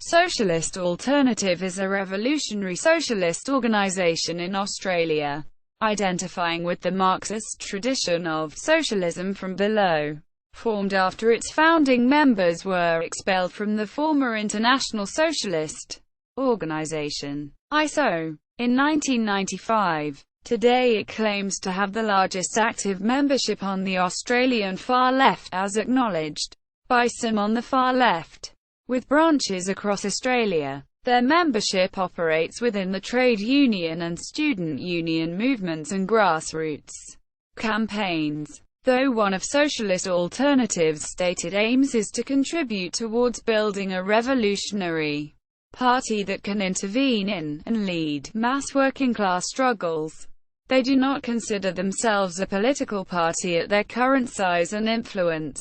Socialist Alternative is a revolutionary socialist organisation in Australia, identifying with the Marxist tradition of socialism from below. Formed after its founding members were expelled from the former International Socialist Organisation, ISO, in 1995. Today it claims to have the largest active membership on the Australian far left, as acknowledged by some on the far left. With branches across Australia, their membership operates within the trade union and student union movements and grassroots campaigns. Though one of Socialist Alternative's stated aims is to contribute towards building a revolutionary party that can intervene in, and lead, mass working-class struggles, they do not consider themselves a political party at their current size and influence.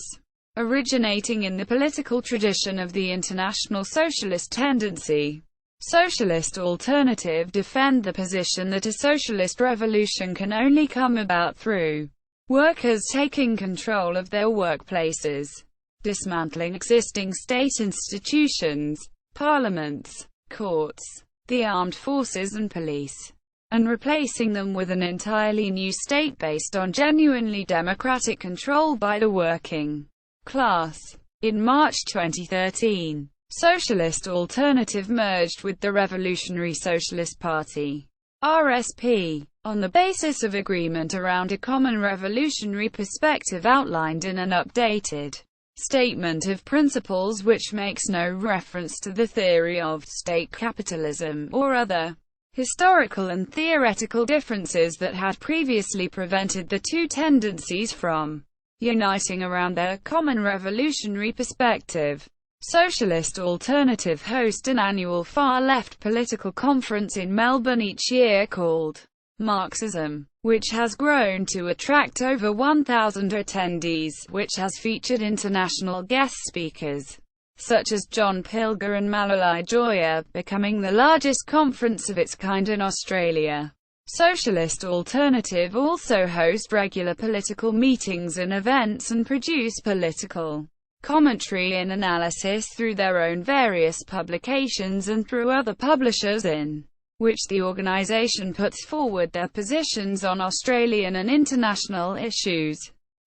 Originating in the political tradition of the International Socialist Tendency, Socialist Alternative defend the position that a socialist revolution can only come about through workers taking control of their workplaces, dismantling existing state institutions, parliaments, courts, the armed forces and police, and replacing them with an entirely new state based on genuinely democratic control by the working class. In March 2013, Socialist Alternative merged with the Revolutionary Socialist Party, RSP, on the basis of agreement around a common revolutionary perspective outlined in an updated Statement of Principles which makes no reference to the theory of state capitalism, or other historical and theoretical differences that had previously prevented the two tendencies from uniting around their common revolutionary perspective. Socialist Alternative host an annual far-left political conference in Melbourne each year called Marxism, which has grown to attract over 1,000 attendees, which has featured international guest speakers such as John Pilger and Malala Joya, becoming the largest conference of its kind in Australia. Socialist Alternative also host regular political meetings and events and produce political commentary and analysis through their own various publications and through other publishers in which the organisation puts forward their positions on Australian and international issues.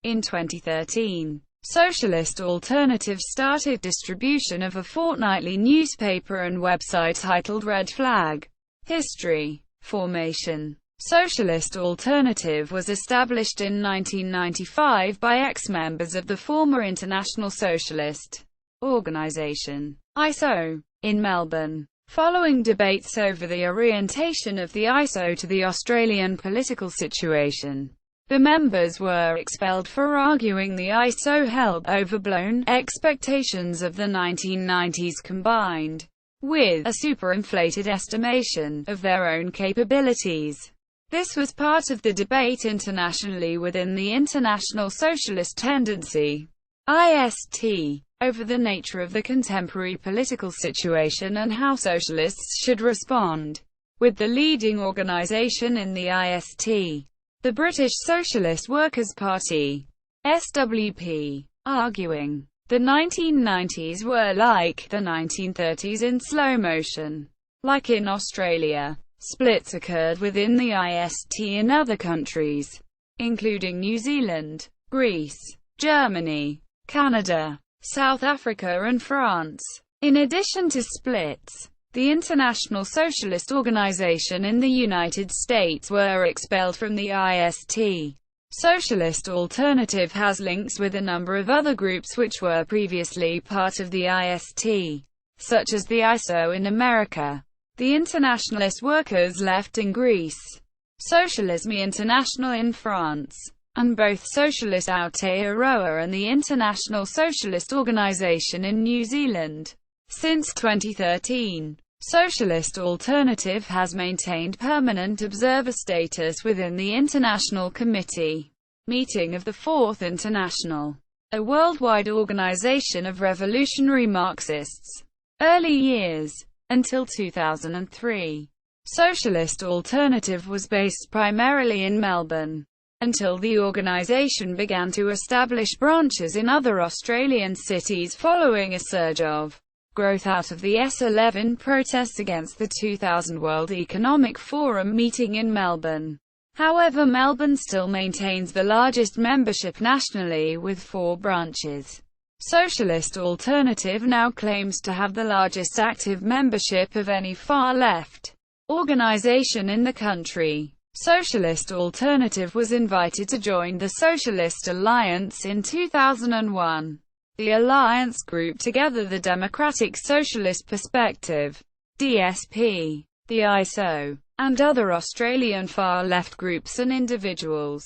In 2013, Socialist Alternative started distribution of a fortnightly newspaper and website titled Red Flag History. Formation. Socialist Alternative was established in 1995 by ex-members of the former International Socialist Organisation, ISO, in Melbourne. Following debates over the orientation of the ISO to the Australian political situation, the members were expelled for arguing the ISO held overblown expectations of the 1990s combined with a superinflated estimation of their own capabilities. This was part of the debate internationally within the International Socialist Tendency, IST, over the nature of the contemporary political situation and how socialists should respond, with the leading organisation in the IST, the British Socialist Workers' Party, SWP, arguing the 1990s were like the 1930s in slow motion. Like in Australia, splits occurred within the IST in other countries, including New Zealand, Greece, Germany, Canada, South Africa and France. In addition to splits, the International Socialist Organization in the United States were expelled from the IST. Socialist Alternative has links with a number of other groups which were previously part of the IST, such as the ISO in America, the Internationalist Workers' Left in Greece, Socialisme International in France, and both Socialist Aotearoa and the International Socialist Organisation in New Zealand. Since 2013, Socialist Alternative has maintained permanent observer status within the International Committee meeting of the Fourth International, a worldwide organization of revolutionary Marxists. Early years. Until 2003, Socialist Alternative was based primarily in Melbourne, until the organisation began to establish branches in other Australian cities following a surge of growth out of the S11 protests against the 2000 World Economic Forum meeting in Melbourne. However, Melbourne still maintains the largest membership nationally, with 4 branches. Socialist Alternative now claims to have the largest active membership of any far-left organization in the country. Socialist Alternative was invited to join the Socialist Alliance in 2001. The alliance grouped together the Democratic Socialist Perspective, DSP, the ISO, and other Australian far-left groups and individuals.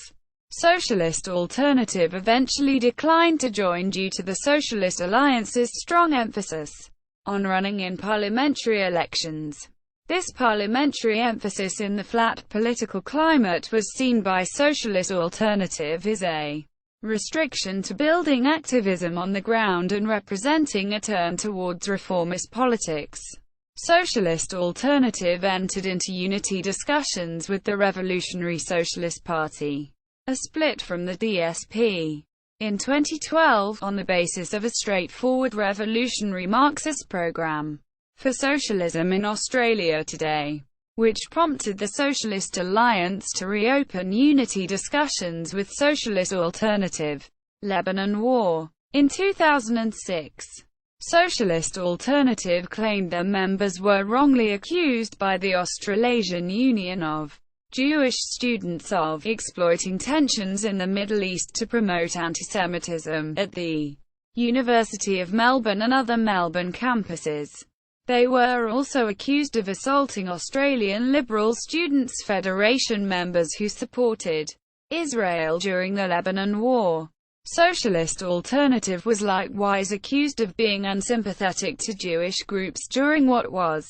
Socialist Alternative eventually declined to join due to the Socialist Alliance's strong emphasis on running in parliamentary elections. This parliamentary emphasis in the flat political climate was seen by Socialist Alternative as a restriction to building activism on the ground and representing a turn towards reformist politics. Socialist Alternative entered into unity discussions with the Revolutionary Socialist Party, a split from the DSP, in 2012, on the basis of a straightforward revolutionary Marxist program for socialism in Australia today, which prompted the Socialist Alliance to reopen unity discussions with Socialist Alternative. Lebanon War. In 2006, Socialist Alternative claimed their members were wrongly accused by the Australasian Union of Jewish students of exploiting tensions in the Middle East to promote anti-Semitism at the University of Melbourne and other Melbourne campuses. They were also accused of assaulting Australian Liberal Students' Federation members who supported Israel during the Lebanon War. Socialist Alternative was likewise accused of being unsympathetic to Jewish groups during what was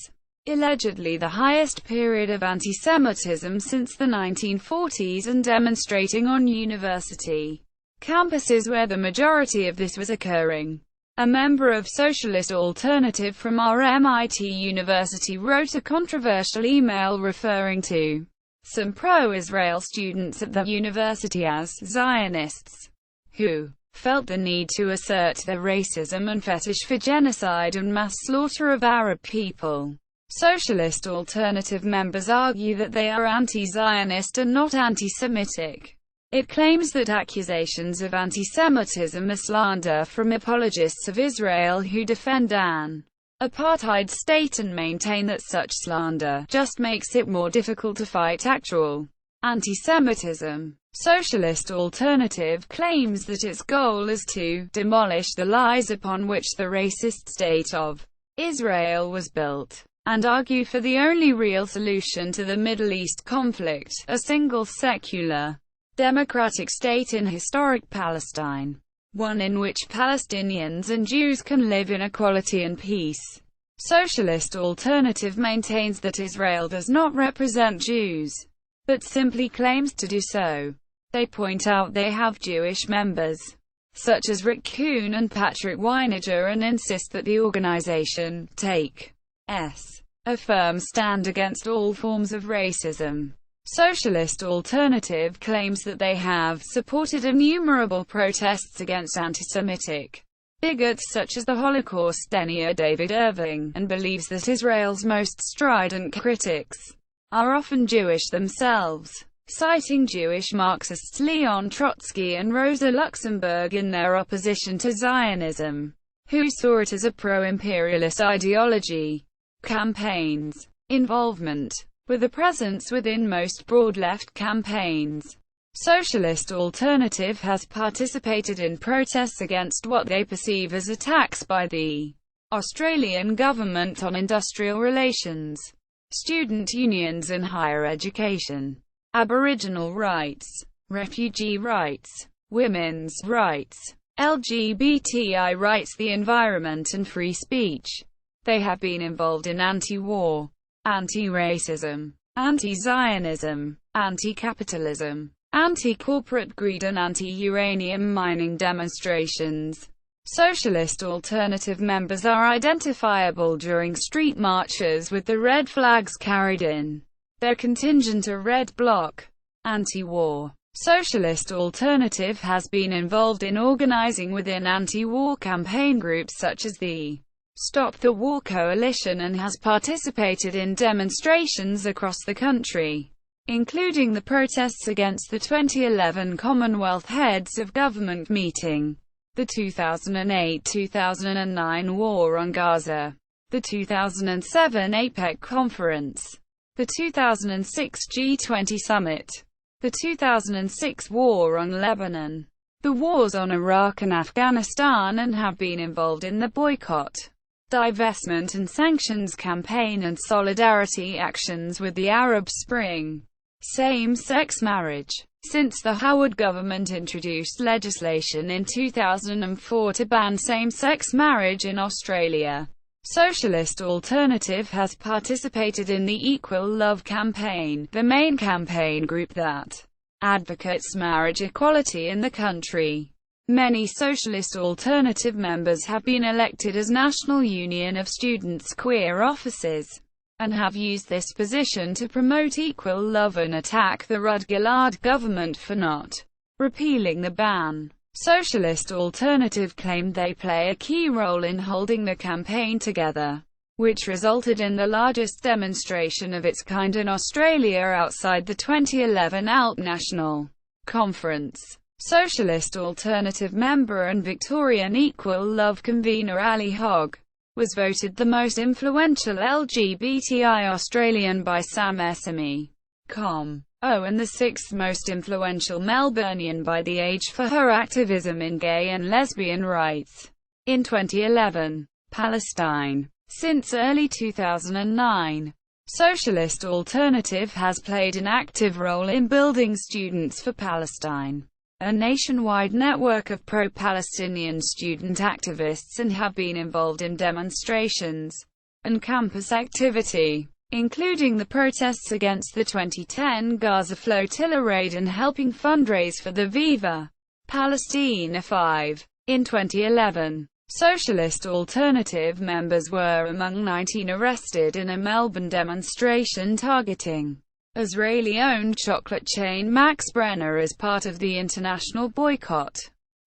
allegedly the highest period of anti-Semitism since the 1940s and demonstrating on university campuses where the majority of this was occurring. A member of Socialist Alternative from RMIT University wrote a controversial email referring to some pro-Israel students at the university as Zionists, who felt the need to assert their racism and fetish for genocide and mass slaughter of Arab people. Socialist Alternative members argue that they are anti-Zionist and not anti-Semitic. It claims that accusations of anti-Semitism are slander from apologists of Israel who defend an apartheid state and maintain that such slander just makes it more difficult to fight actual anti-Semitism. Socialist Alternative claims that its goal is to demolish the lies upon which the racist state of Israel was built, and argue for the only real solution to the Middle East conflict, a single secular, democratic state in historic Palestine, one in which Palestinians and Jews can live in equality and peace. Socialist Alternative maintains that Israel does not represent Jews, but simply claims to do so. They point out they have Jewish members, such as Rick Kuhn and Patrick Weininger, and insist that the organization takes a firm stand against all forms of racism. Socialist Alternative claims that they have supported innumerable protests against anti-Semitic bigots such as the Holocaust denier David Irving, and believes that Israel's most strident critics are often Jewish themselves, citing Jewish Marxists Leon Trotsky and Rosa Luxemburg in their opposition to Zionism, who saw it as a pro-imperialist ideology. Campaigns. Involvement. With a presence within most broad left campaigns, Socialist Alternative has participated in protests against what they perceive as attacks by the Australian government on industrial relations, student unions and higher education, Aboriginal rights, refugee rights, women's rights, LGBTI rights, the environment and free speech. They have been involved in anti-war, anti-racism, anti-Zionism, anti-capitalism, anti-corporate greed and anti-uranium mining demonstrations. Socialist Alternative members are identifiable during street marches with the red flags carried in their contingent a red bloc. Anti-war. Socialist Alternative has been involved in organizing within anti-war campaign groups such as the Stop the War coalition and has participated in demonstrations across the country, including the protests against the 2011 Commonwealth Heads of Government meeting, the 2008-2009 War on Gaza, the 2007 APEC Conference, the 2006 G20 Summit, the 2006 War on Lebanon, the wars on Iraq and Afghanistan, and have been involved in the boycott, divestment and sanctions campaign and solidarity actions with the Arab Spring. Same-sex marriage. Since the Howard government introduced legislation in 2004 to ban same-sex marriage in Australia, Socialist Alternative has participated in the Equal Love campaign, the main campaign group that advocates marriage equality in the country. Many Socialist Alternative members have been elected as National Union of Students Queer officers, and have used this position to promote equal love and attack the Rudd-Gillard government for not repealing the ban. Socialist Alternative claimed they play a key role in holding the campaign together, which resulted in the largest demonstration of its kind in Australia outside the 2011 ALP National Conference. Socialist Alternative member and Victorian Equal Love convener Ali Hogg was voted the most influential LGBTI Australian by SamSME.com. And the sixth most influential Melburnian by The Age for her activism in gay and lesbian rights. In 2011, Palestine. Since early 2009, Socialist Alternative has played an active role in building Students for Palestine, a nationwide network of pro-Palestinian student activists, and have been involved in demonstrations and campus activity, including the protests against the 2010 Gaza flotilla raid and helping fundraise for the Viva Palestina 5. In 2011, Socialist Alternative members were among 19 arrested in a Melbourne demonstration targeting Israeli-owned chocolate chain Max Brenner as part of the international boycott,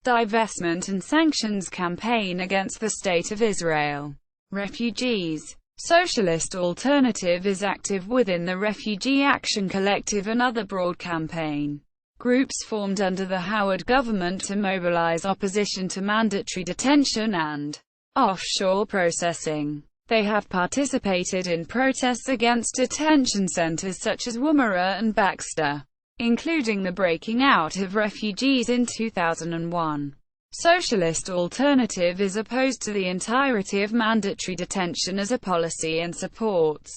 divestment and sanctions campaign against the State of Israel. Refugees. Socialist Alternative is active within the Refugee Action Collective and other broad campaign groups formed under the Howard government to mobilize opposition to mandatory detention and offshore processing. They have participated in protests against detention centers such as Woomera and Baxter, including the breaking out of refugees in 2001. Socialist Alternative is opposed to the entirety of mandatory detention as a policy and supports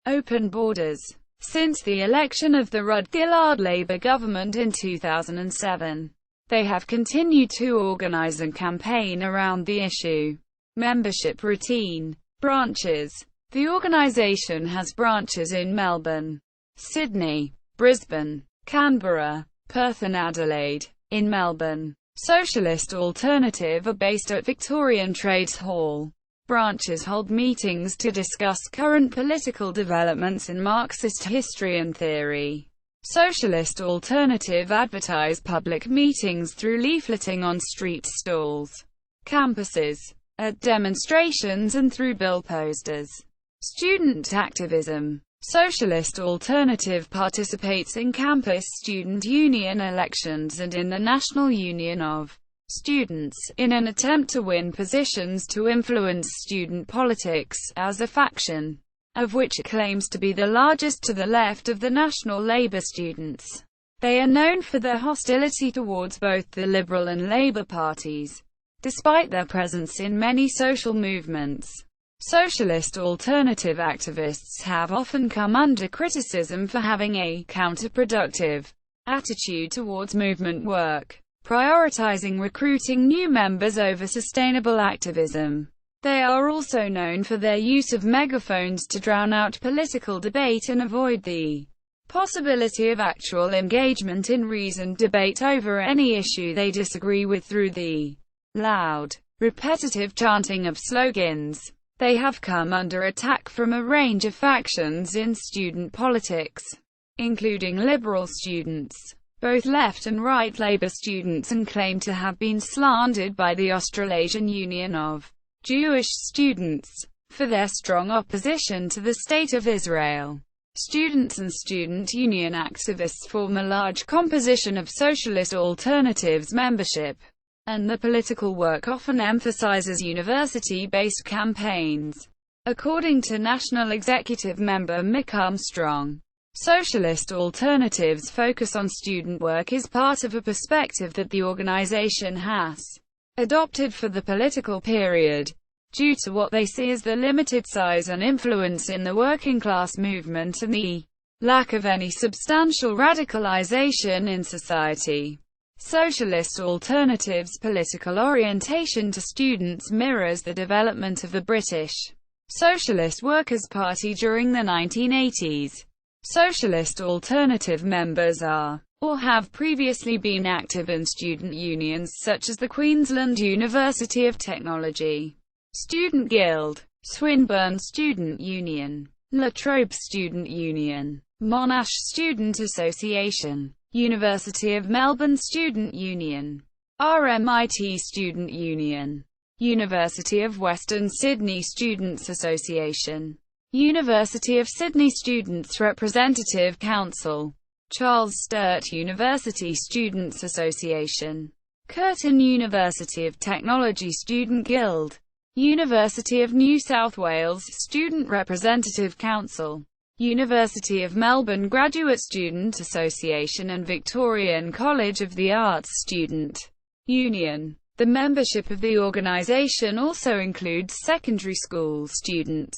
open borders. Since the election of the Rudd-Gillard Labour government in 2007, they have continued to organise and campaign around the issue. Membership routine. Branches. The organisation has branches in Melbourne, Sydney, Brisbane, Canberra, Perth and Adelaide. In Melbourne, Socialist Alternative are based at Victorian Trades Hall. Branches hold meetings to discuss current political developments in Marxist history and theory. Socialist Alternative advertise public meetings through leafleting on street stalls, campuses, at demonstrations and through bill posters. Student activism. Socialist Alternative participates in campus student union elections and in the National Union of Students, in an attempt to win positions to influence student politics, as a faction, of which it claims to be the largest to the left of the National Labour Students. They are known for their hostility towards both the Liberal and Labour parties, despite their presence in many social movements. Socialist Alternative activists have often come under criticism for having a counterproductive attitude towards movement work, prioritizing recruiting new members over sustainable activism. They are also known for their use of megaphones to drown out political debate and avoid the possibility of actual engagement in reasoned debate over any issue they disagree with through the loud, repetitive chanting of slogans. They have come under attack from a range of factions in student politics, including liberal students, both left and right Labour students, and claim to have been slandered by the Australasian Union of Jewish students, for their strong opposition to the State of Israel. Students and student union activists form a large composition of Socialist Alternative's membership, and the political work often emphasizes university-based campaigns. According to National Executive Member Mick Armstrong, Socialist Alternative's focus on student work is part of a perspective that the organization has adopted for the political period, due to what they see as the limited size and influence in the working class movement and the lack of any substantial radicalization in society. Socialist Alternative's political orientation to students mirrors the development of the British Socialist Workers' Party during the 1980s. Socialist Alternative members are, or have previously been active in student unions such as the Queensland University of Technology Student Guild, Swinburne Student Union, La Trobe Student Union, Monash Student Association, University of Melbourne Student Union, RMIT Student Union, University of Western Sydney Students Association, University of Sydney Students Representative Council, Charles Sturt University Students Association, Curtin University of Technology Student Guild, University of New South Wales Student Representative Council, University of Melbourne Graduate Student Association and Victorian College of the Arts Student Union. The membership of the organisation also includes secondary school students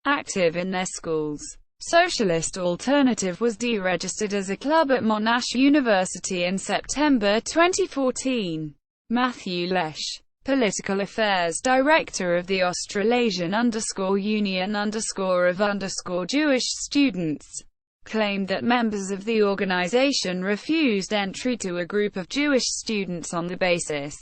active in their schools. Socialist Alternative was deregistered as a club at Monash University in September 2014. Matthew Lesh, Political Affairs Director of the Australasian Union of Jewish Students, claimed that members of the organisation refused entry to a group of Jewish students on the basis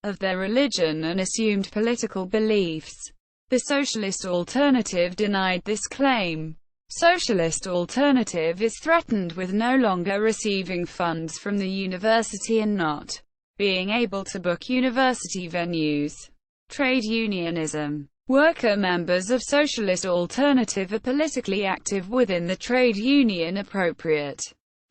of their religion and assumed political beliefs. The Socialist Alternative denied this claim. Socialist Alternative is threatened with no longer receiving funds from the university and not being able to book university venues. Trade unionism. Worker members of Socialist Alternative are politically active within the trade union appropriate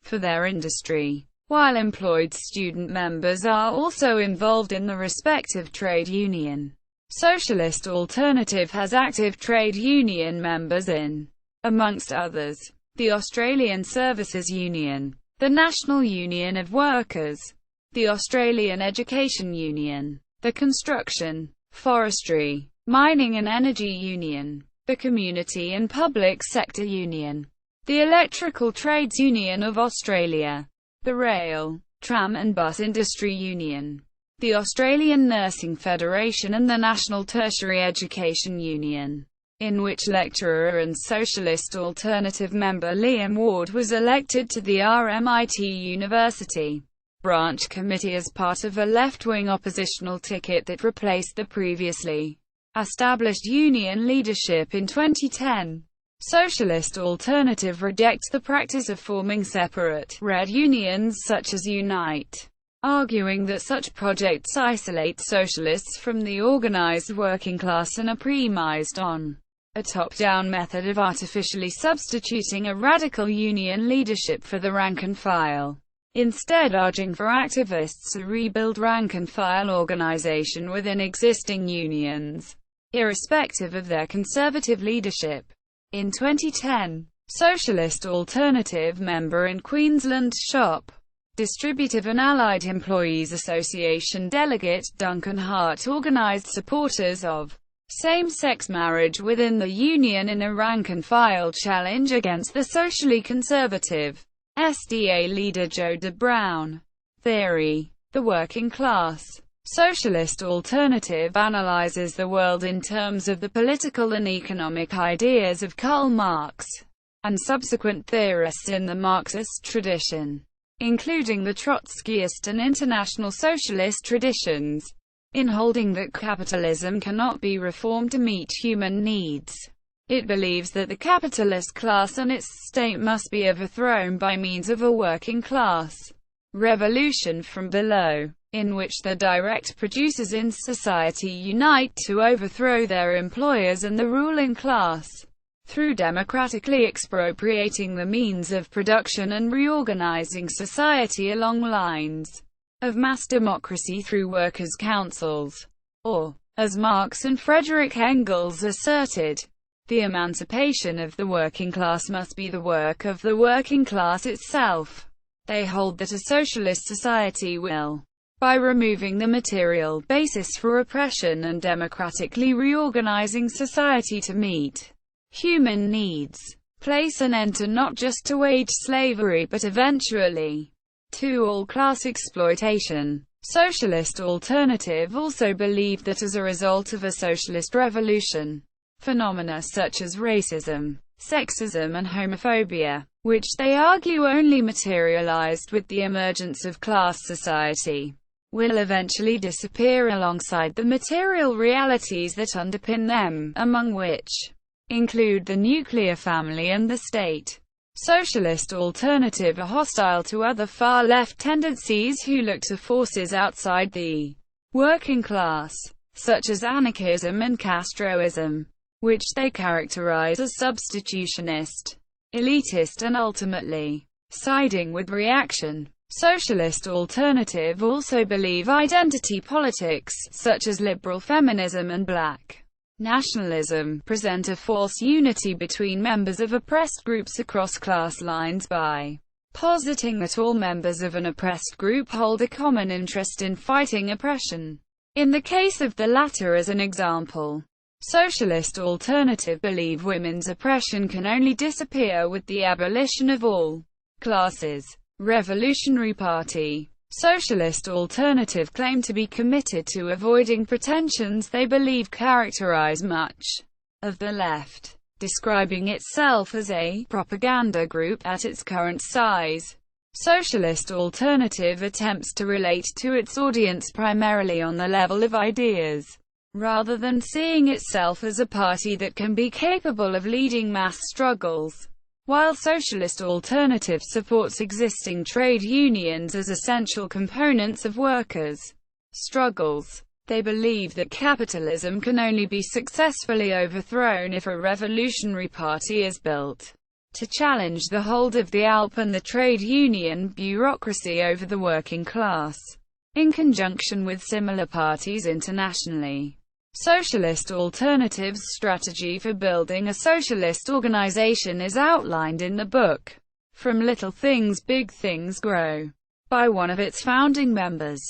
for their industry, while employed student members are also involved in the respective trade union. Socialist Alternative has active trade union members in, amongst others, the Australian Services Union, the National Union of Workers, the Australian Education Union, the Construction, Forestry, Mining and Energy Union, the Community and Public Sector Union, the Electrical Trades Union of Australia, the Rail, Tram and Bus Industry Union, the Australian Nursing Federation and the National Tertiary Education Union, in which lecturer and Socialist Alternative member Liam Ward was elected to the RMIT University branch committee as part of a left-wing oppositional ticket that replaced the previously established union leadership in 2010. Socialist Alternative rejects the practice of forming separate, red unions such as Unite, arguing that such projects isolate socialists from the organized working class and are premised on a top-down method of artificially substituting a radical union leadership for the rank-and-file, instead urging for activists to rebuild rank-and-file organization within existing unions, irrespective of their conservative leadership. In 2010, Socialist Alternative member in Queensland Shop Distributive and Allied Employees Association delegate Duncan Hart organized supporters of same-sex marriage within the union in a rank-and-file challenge against the socially conservative SDA leader Joe de Brown. Theory. The working class. Socialist Alternative analyzes the world in terms of the political and economic ideas of Karl Marx and subsequent theorists in the Marxist tradition, including the Trotskyist and International Socialist traditions, in holding that capitalism cannot be reformed to meet human needs. It believes that the capitalist class and its state must be overthrown by means of a working class Revolution from below, in which the direct producers in society unite to overthrow their employers and the ruling class, through democratically expropriating the means of production and reorganizing society along lines of mass democracy through workers' councils. Or, as Marx and Frederick Engels asserted, the emancipation of the working class must be the work of the working class itself. They hold that a socialist society will, by removing the material basis for oppression and democratically reorganizing society to meet human needs, place an end to not just to wage slavery but eventually to all class exploitation. Socialist Alternative also believe that as a result of a socialist revolution, phenomena such as racism, sexism and homophobia, which they argue only materialized with the emergence of class society, will eventually disappear alongside the material realities that underpin them, among which include the nuclear family and the state. Socialist Alternative are hostile to other far-left tendencies who look to forces outside the working class, such as anarchism and Castroism, which they characterize as substitutionist, elitist and ultimately siding with reaction. Socialist Alternative also believe identity politics, such as liberal feminism and black nationalism, present a false unity between members of oppressed groups across class lines by positing that all members of an oppressed group hold a common interest in fighting oppression. In the case of the latter, as an example, Socialist Alternative believe women's oppression can only disappear with the abolition of all classes. Revolutionary Party. Socialist Alternative claim to be committed to avoiding pretensions they believe characterize much of the left, describing itself as a propaganda group at its current size. Socialist Alternative attempts to relate to its audience primarily on the level of ideas, rather than seeing itself as a party that can be capable of leading mass struggles. While Socialist Alternative supports existing trade unions as essential components of workers' struggles, they believe that capitalism can only be successfully overthrown if a revolutionary party is built to challenge the hold of the ALP and the trade union bureaucracy over the working class, in conjunction with similar parties internationally. Socialist Alternative's strategy for building a socialist organization is outlined in the book, From Little Things Big Things Grow, by one of its founding members,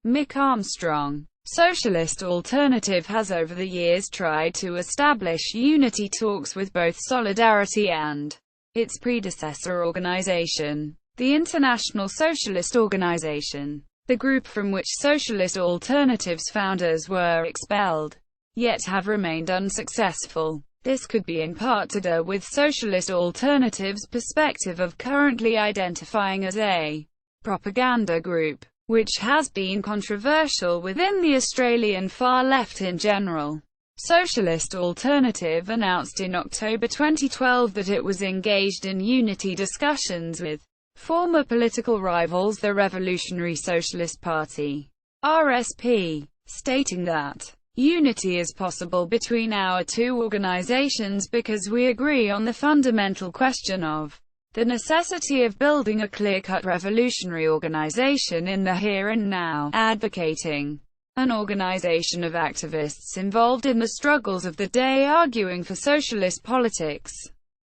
Mick Armstrong. Socialist Alternative has over the years tried to establish unity talks with both Solidarity and its predecessor organization, the International Socialist Organization, the group from which Socialist Alternative's founders were expelled, yet have remained unsuccessful. This could be in part to do with Socialist Alternative's perspective of currently identifying as a propaganda group, which has been controversial within the Australian far left in general. Socialist Alternative announced in October 2012 that it was engaged in unity discussions with former political rivals the Revolutionary Socialist Party, RSP, stating that unity is possible between our two organizations because we agree on the fundamental question of the necessity of building a clear-cut revolutionary organization in the here and now, advocating an organization of activists involved in the struggles of the day, arguing for socialist politics,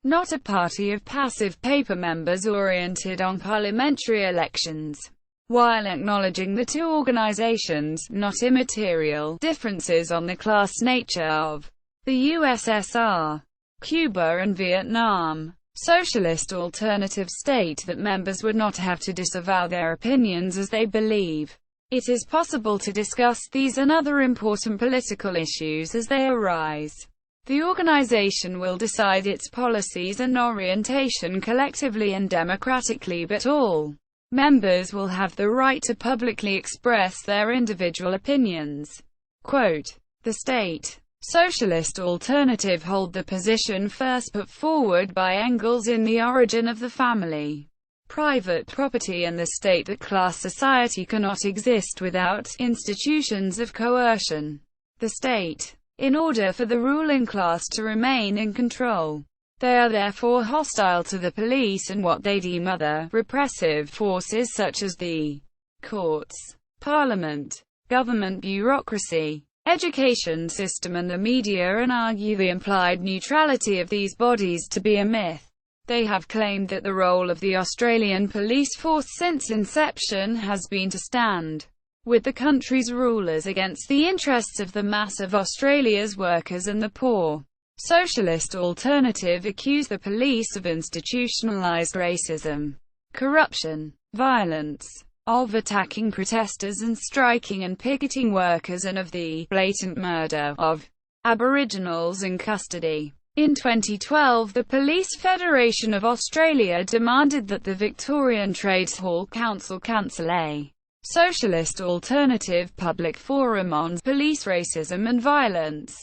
not a party of passive paper members oriented on parliamentary elections, while acknowledging the two organizations' not immaterial differences on the class nature of the USSR, Cuba and Vietnam. Socialist Alternative state that members would not have to disavow their opinions as they believe it is possible to discuss these and other important political issues as they arise. The organization will decide its policies and orientation collectively and democratically, but all members will have the right to publicly express their individual opinions. Quote, the state. Socialist Alternative hold the position first put forward by Engels in The Origin of the Family. private property and the state, that class society cannot exist without institutions of coercion. The state, in order for the ruling class to remain in control. They are therefore hostile to the police and what they deem other repressive forces such as the courts, parliament, government bureaucracy, education system and the media, and argue the implied neutrality of these bodies to be a myth. They have claimed that the role of the Australian police force since inception has been to stand with the country's rulers against the interests of the mass of Australia's workers and the poor. Socialist Alternative accuse the police of institutionalized racism, corruption, violence, of attacking protesters and striking and picketing workers, and of the blatant murder of Aboriginals in custody. In 2012, the Police Federation of Australia demanded that the Victorian Trades Hall Council cancel a Socialist Alternative public forum on police racism and violence,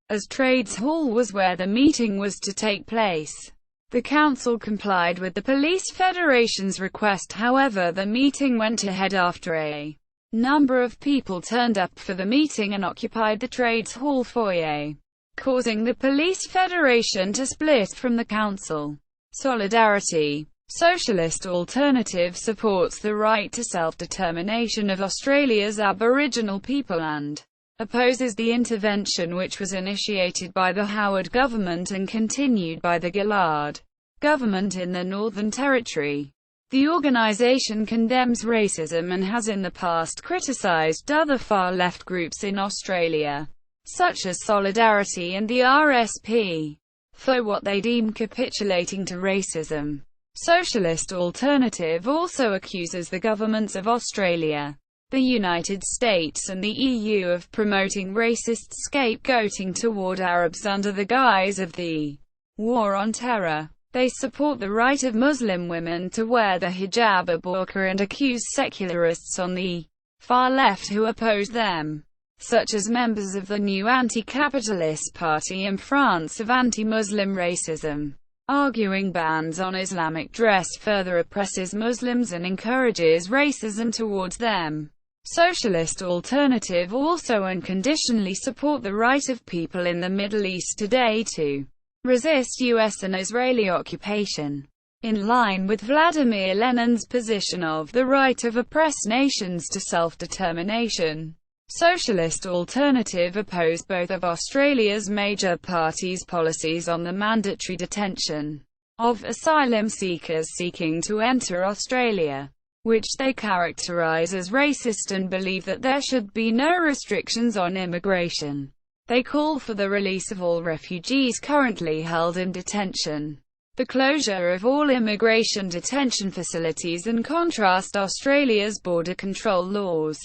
as Trades Hall was where the meeting was to take place. The council complied with the Police Federation's request. However, the meeting went ahead after a number of people turned up for the meeting and occupied the Trades Hall foyer, causing the Police Federation to split from the council. Solidarity. Socialist Alternative supports the right to self-determination of Australia's Aboriginal people and opposes the intervention which was initiated by the Howard government and continued by the Gillard government in the Northern Territory. The organisation condemns racism and has in the past criticised other far-left groups in Australia, such as Solidarity and the RSP, for what they deem capitulating to racism. Socialist Alternative also accuses the governments of Australia, the United States and the EU of promoting racist scapegoating toward Arabs under the guise of the War on Terror. They support the right of Muslim women to wear the hijab or burqa and accuse secularists on the far left who oppose them, such as members of the new anti-capitalist party in France, of anti-Muslim racism, arguing bans on Islamic dress further oppresses Muslims and encourages racism towards them. Socialist Alternative also unconditionally support the right of people in the Middle East today to resist U.S. and Israeli occupation. In line with Vladimir Lenin's position of the right of oppressed nations to self-determination, Socialist Alternative oppose both of Australia's major parties' policies on the mandatory detention of asylum seekers seeking to enter Australia, which they characterise as racist, and believe that there should be no restrictions on immigration. They call for the release of all refugees currently held in detention, the closure of all immigration detention facilities, and contrast Australia's border control laws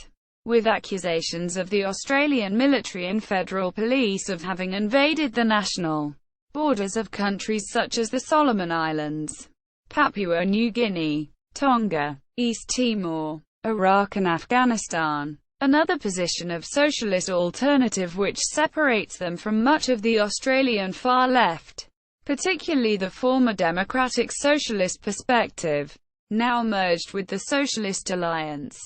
with accusations of the Australian military and federal police of having invaded the national borders of countries such as the Solomon Islands, Papua New Guinea, Tonga, East Timor, Iraq and Afghanistan. Another position of Socialist Alternative which separates them from much of the Australian far left, particularly the former Democratic Socialist perspective, now merged with the Socialist Alliance,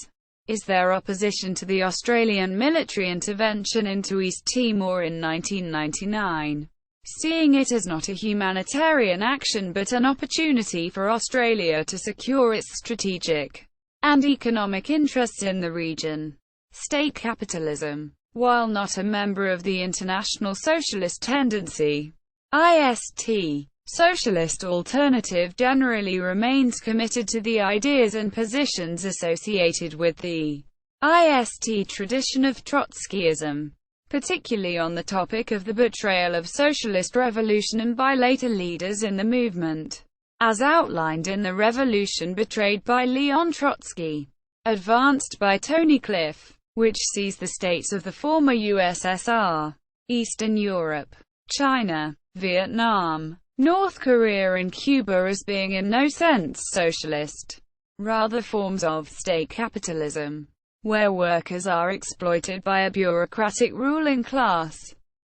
is their opposition to the Australian military intervention into East Timor in 1999, seeing it as not a humanitarian action but an opportunity for Australia to secure its strategic and economic interests in the region. State capitalism. While not a member of the International Socialist Tendency, IST, Socialist Alternative generally remains committed to the ideas and positions associated with the IST tradition of Trotskyism, particularly on the topic of the betrayal of socialist revolution by later leaders in the movement, as outlined in the Revolution Betrayed by Leon Trotsky, advanced by Tony Cliff, which sees the states of the former USSR, Eastern Europe, China, Vietnam, North Korea and Cuba as being in no sense socialist, rather forms of state capitalism, where workers are exploited by a bureaucratic ruling class.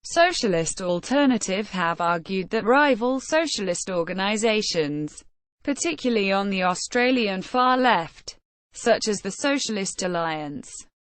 Socialist Alternative have argued that rival socialist organizations particularly on the Australian far left, such as the Socialist Alliance,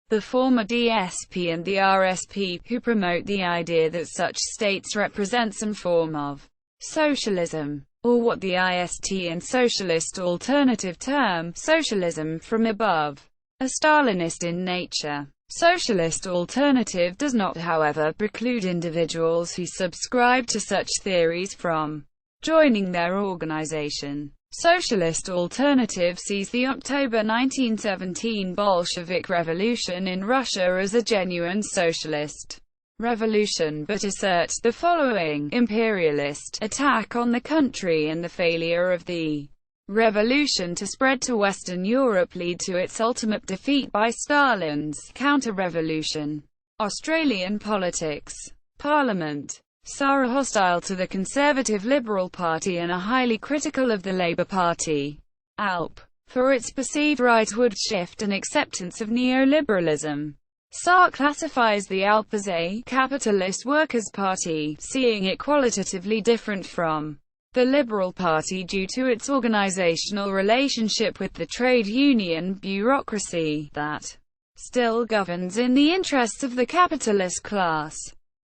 the former DSP and the RSP, who promote the idea that such states represent some form of socialism, or what the IST and Socialist Alternative term, socialism from above, are Stalinist in nature. Socialist Alternative does not, however, preclude individuals who subscribe to such theories from joining their organization. Socialist Alternative sees the October 1917 Bolshevik Revolution in Russia as a genuine socialist revolution, but asserts the following: imperialist attack on the country and the failure of the revolution to spread to Western Europe lead to its ultimate defeat by Stalin's counter-revolution. Australian politics. Parliament. Are hostile to the Conservative Liberal Party and are highly critical of the Labour Party, ALP, for its perceived rightward shift and acceptance of neoliberalism. SAR classifies the ALP as a capitalist workers' party, seeing it qualitatively different from the Liberal Party due to its organizational relationship with the trade union bureaucracy that still governs in the interests of the capitalist class.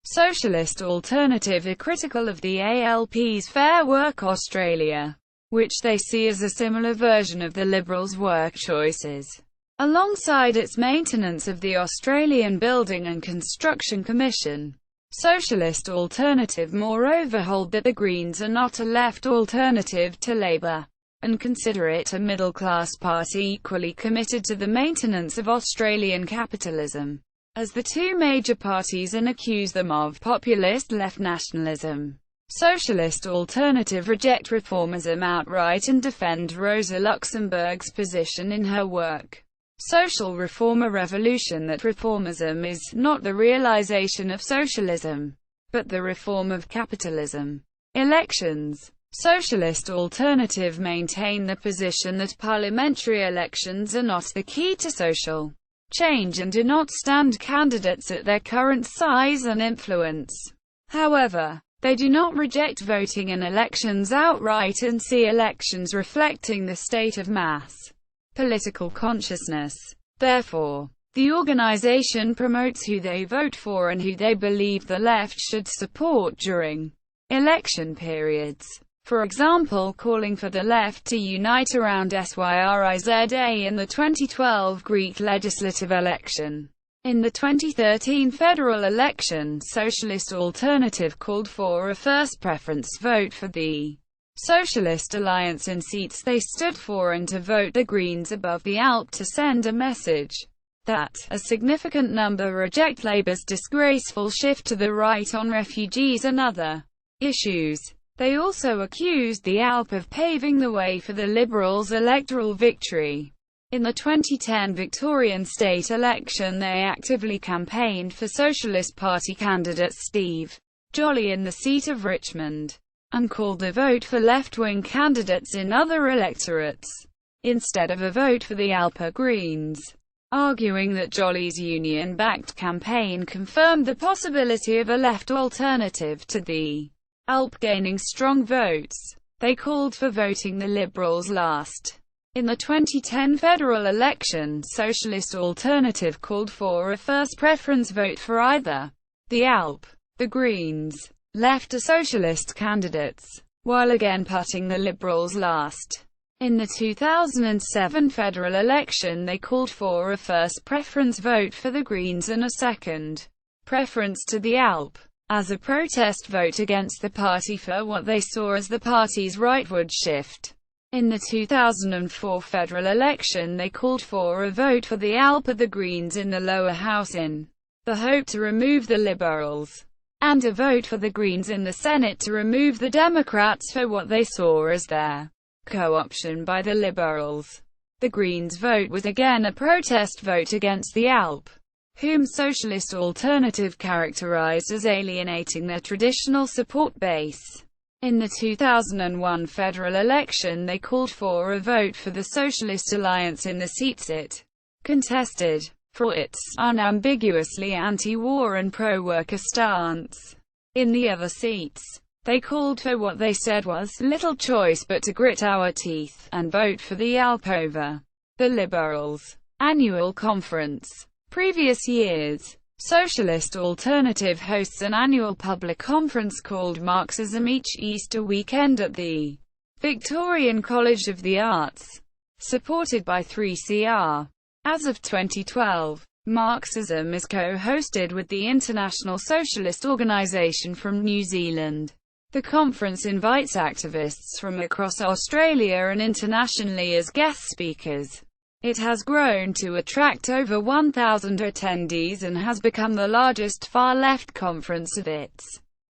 Socialist Alternative are critical of the ALP's Fair Work Australia, which they see as a similar version of the Liberals' work choices, alongside its maintenance of the Australian Building and Construction Commission. Socialist Alternative moreover hold that the Greens are not a left alternative to Labour, and consider it a middle-class party equally committed to the maintenance of Australian capitalism as the two major parties, and accuse them of populist left nationalism. Socialist Alternative reject reformism outright and defend Rosa Luxemburg's position in her work, Social Reform: A Revolution, that reformism is not the realization of socialism, but the reform of capitalism. Elections. Socialist Alternative maintain the position that parliamentary elections are not the key to social change and do not stand candidates at their current size and influence. However, they do not reject voting in elections outright and see elections reflecting the state of mass political consciousness. Therefore, the organization promotes who they vote for and who they believe the left should support during election periods. For example, calling for the left to unite around SYRIZA in the 2012 Greek legislative election. In the 2013 federal election, Socialist Alternative called for a first preference vote for the Socialist Alliance in seats they stood for and to vote the Greens above the ALP to send a message that a significant number reject Labour's disgraceful shift to the right on refugees and other issues. They also accused the ALP of paving the way for the Liberals' electoral victory. In the 2010 Victorian state election, they actively campaigned for Socialist Party candidate Steve Jolly in the seat of Richmond, and called a vote for left-wing candidates in other electorates, instead of a vote for the ALP Greens, arguing that Jolly's union-backed campaign confirmed the possibility of a left alternative to the ALP gaining strong votes. They called for voting the Liberals last. In the 2010 federal election, Socialist Alternative called for a first preference vote for either the ALP, the Greens, left or socialist candidates, while again putting the Liberals last. In the 2007 federal election, they called for a first preference vote for the Greens and a second preference to the ALP, as a protest vote against the party for what they saw as the party's rightward shift. In the 2004 federal election, they called for a vote for the ALP or the Greens in the lower house in the hope to remove the Liberals, and a vote for the Greens in the Senate to remove the Democrats for what they saw as their co-option by the Liberals. The Greens vote was again a protest vote against the ALP, whom Socialist Alternative characterized as alienating their traditional support base. In the 2001 federal election, they called for a vote for the Socialist Alliance in the seats it contested, for its unambiguously anti-war and pro-worker stance. In the other seats, They called for what they said was little choice but to grit our teeth and vote for the ALP over the Liberals. Annual Conference. Previous years. Socialist Alternative hosts an annual public conference called Marxism each Easter weekend at the Victorian College of the Arts, supported by 3CR. As of 2012, Marxism is co-hosted with the International Socialist Organisation from New Zealand. The conference invites activists from across Australia and internationally as guest speakers. It has grown to attract over 1,000 attendees and has become the largest far-left conference of its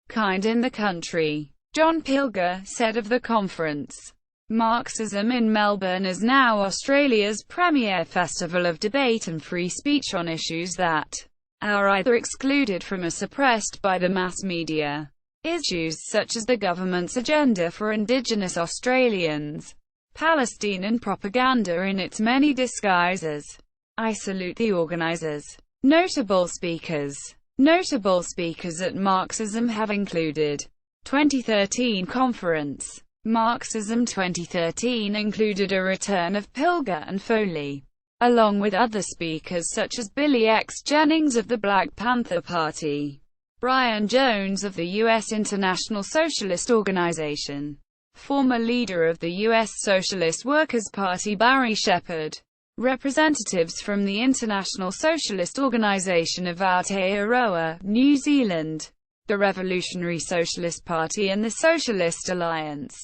kind in the country. John Pilger said of the conference, "Marxism in Melbourne is now Australia's premier festival of debate and free speech on issues that are either excluded from or suppressed by the mass media. Issues such as the government's agenda for Indigenous Australians, Palestine and propaganda in its many disguises. I salute the organisers." Notable speakers. Notable speakers at Marxism have included 2013 conference. Marxism 2013 included a return of Pilger and Foley, along with other speakers such as Billy X. Jennings of the Black Panther Party, Brian Jones of the U.S. International Socialist Organization, former leader of the U.S. Socialist Workers' Party Barry Shepherd, representatives from the International Socialist Organization of Aotearoa, New Zealand, the Revolutionary Socialist Party and the Socialist Alliance,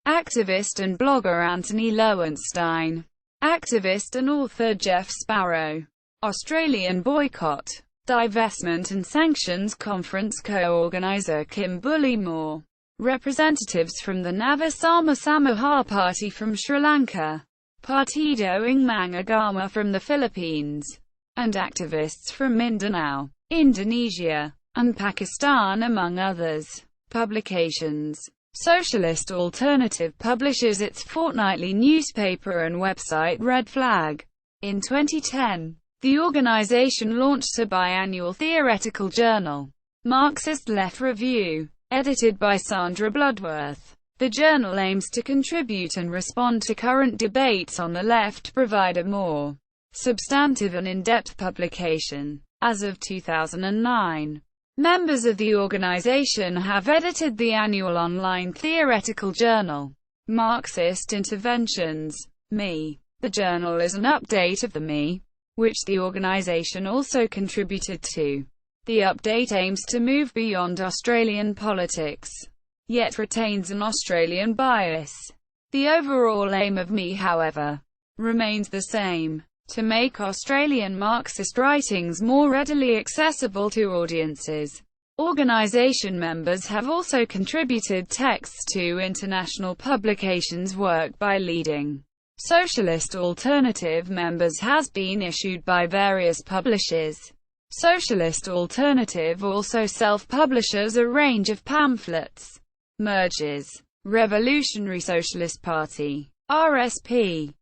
activist and blogger Anthony Lowenstein, activist and author Jeff Sparrow, Australian Boycott, Divestment and Sanctions Conference co-organizer Kim Bullymore, representatives from the Navasama Samaha Party from Sri Lanka, Partido Ingmang Agama from the Philippines, and activists from Mindanao, Indonesia, and Pakistan among others. Publications. Socialist Alternative publishes its fortnightly newspaper and website Red Flag. In 2010, the organization launched a biannual theoretical journal, Marxist Left Review, edited by Sandra Bloodworth. The journal aims to contribute and respond to current debates on the left, provide a more substantive and in-depth publication. As of 2009, members of the organization have edited the annual online theoretical journal, Marxist Interventions, Me. The journal is an update of the Me, which the organization also contributed to. The update aims to move beyond Australian politics, yet retains an Australian bias. The overall aim of Me, however, remains the same: to make Australian Marxist writings more readily accessible to audiences. Organisation members have also contributed texts to international publications. Work by leading Socialist Alternative members has been issued by various publishers. Socialist Alternative also self-publishes a range of pamphlets. Merges. Revolutionary Socialist Party, RSP,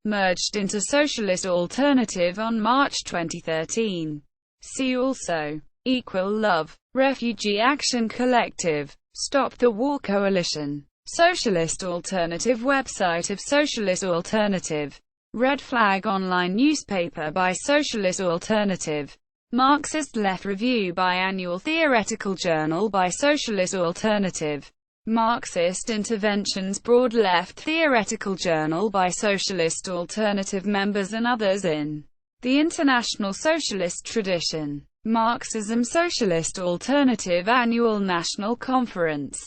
merged into Socialist Alternative on March 2013. See also: Equal Love, Refugee Action Collective, Stop the War Coalition, Socialist Alternative website of Socialist Alternative, Red Flag online newspaper by Socialist Alternative, Marxist Left Review biannual theoretical journal by Socialist Alternative, Marxist Interventions broad left theoretical journal by Socialist Alternative members and others in the international socialist tradition. Marxism Socialist Alternative Annual National Conference.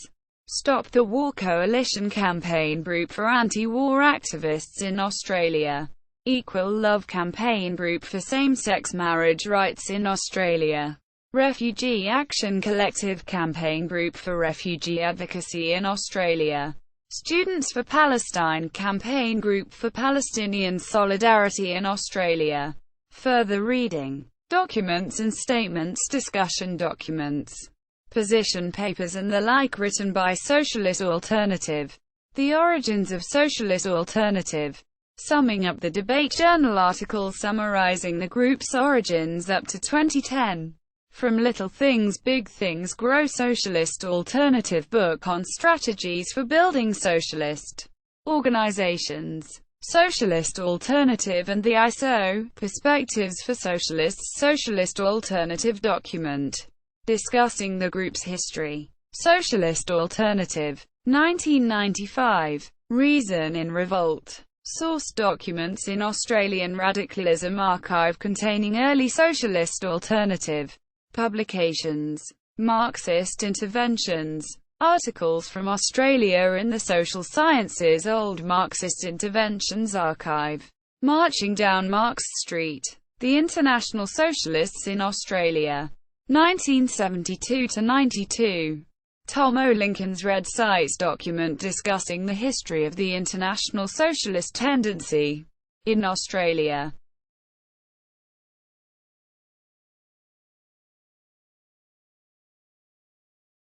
Stop the War Coalition campaign group for anti-war activists in Australia. Equal Love campaign group for same-sex marriage rights in Australia. Refugee Action Collective campaign group for refugee advocacy in Australia. Students for Palestine campaign group for Palestinian solidarity in Australia. Further reading. Documents and statements, discussion documents, position papers and the like written by Socialist Alternative. The origins of Socialist Alternative. Summing up the debate journal article summarizing the group's origins up to 2010. From Little Things Big Things Grow, Socialist Alternative book on strategies for building socialist organizations. Socialist Alternative and the ISO, Perspectives for Socialists. Socialist Alternative document discussing the group's history. Socialist Alternative. 1995. Reason in Revolt. Source documents in Australian Radicalism Archive containing early Socialist Alternative publications. Marxist Interventions. Articles from Australia in the Social Sciences Old Marxist Interventions Archive. Marching Down Marx Street. The International Socialists in Australia. 1972–92. Tom O. Lincoln's Red Sites document discussing the history of the International Socialist Tendency in Australia.